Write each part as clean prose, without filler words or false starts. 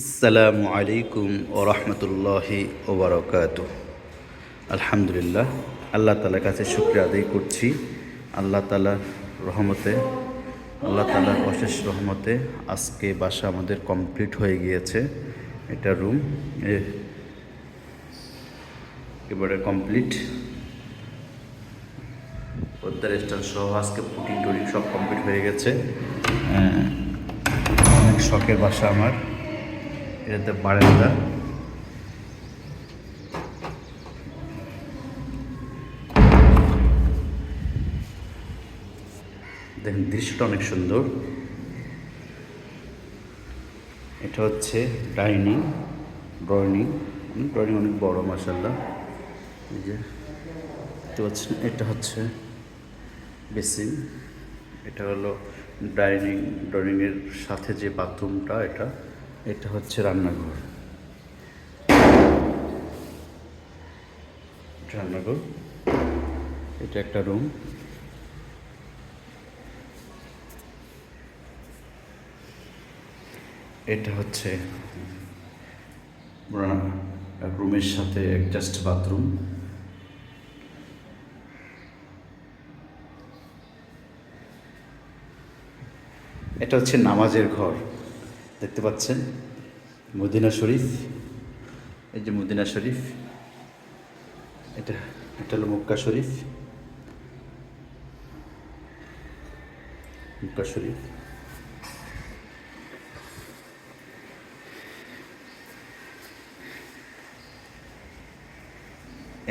আসসালামু আলাইকুম ও রহমতুল্লাহি ওবরাকাতুহ। আলহামদুলিল্লাহ, আল্লাহ তালার কাছে শুকরিয়া আদায় করছি। আল্লাহ তালার রহমতে, আল্লাহ তালার অশেষ রহমতে আজকে বাসা আমাদের কমপ্লিট হয়ে গিয়েছে। এটা রুম এবারে কমপ্লিট, পদ্মার স্টাইল সহ আজকে পুটিং টুটিং সব কমপ্লিট হয়ে গেছে। অনেক শখের বাসা আমার। এটাতে বারান্দা, দেখেন দৃশ্যটা অনেক সুন্দর। এটা হচ্ছে ডাইনিং, ড্রয়িং অনেক বড় মাশাআল্লাহ। এই যে দেখতে পাচ্ছেন, এটা হচ্ছে বেসিন, এটা হলো ড্রয়িংয়ের সাথে যে বাথরুমটা, এটা হচ্ছে রান্নাঘর। এটা একটা রুম। এটা হচ্ছে রুমের সাথে অ্যাডজাস্ট বাথরুম। এটা হচ্ছে নামাজের ঘর, দেখতে পাচ্ছেন মদিনা শরীফ। এই যে মদিনা শরীফ, এটা এটা হলো মক্কা শরীফ। মক্কা শরীফ,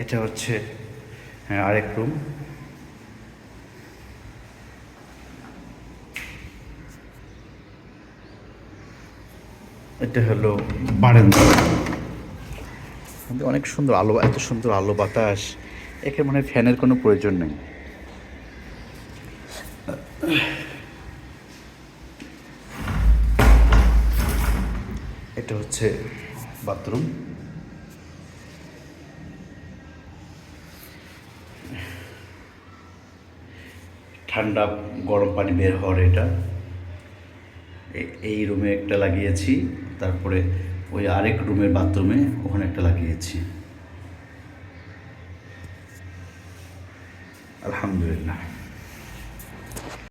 এটা হচ্ছে আরেক রুম। এটা হলো বারান্দা। অনেক সুন্দর আলো, এত সুন্দর আলো বাতাস, এখানে মানে ফ্যানের কোনো প্রয়োজন নেই। এটা হচ্ছে বাথরুম। ঠান্ডা গরম পানি বের হওয়ার এটা। এই রুমে একটা লাগিয়েছি, তারপরে ওই আরেক রুমের বাথরুমে ওখানে একটা লাগিয়েছি। আলহামদুলিল্লাহ।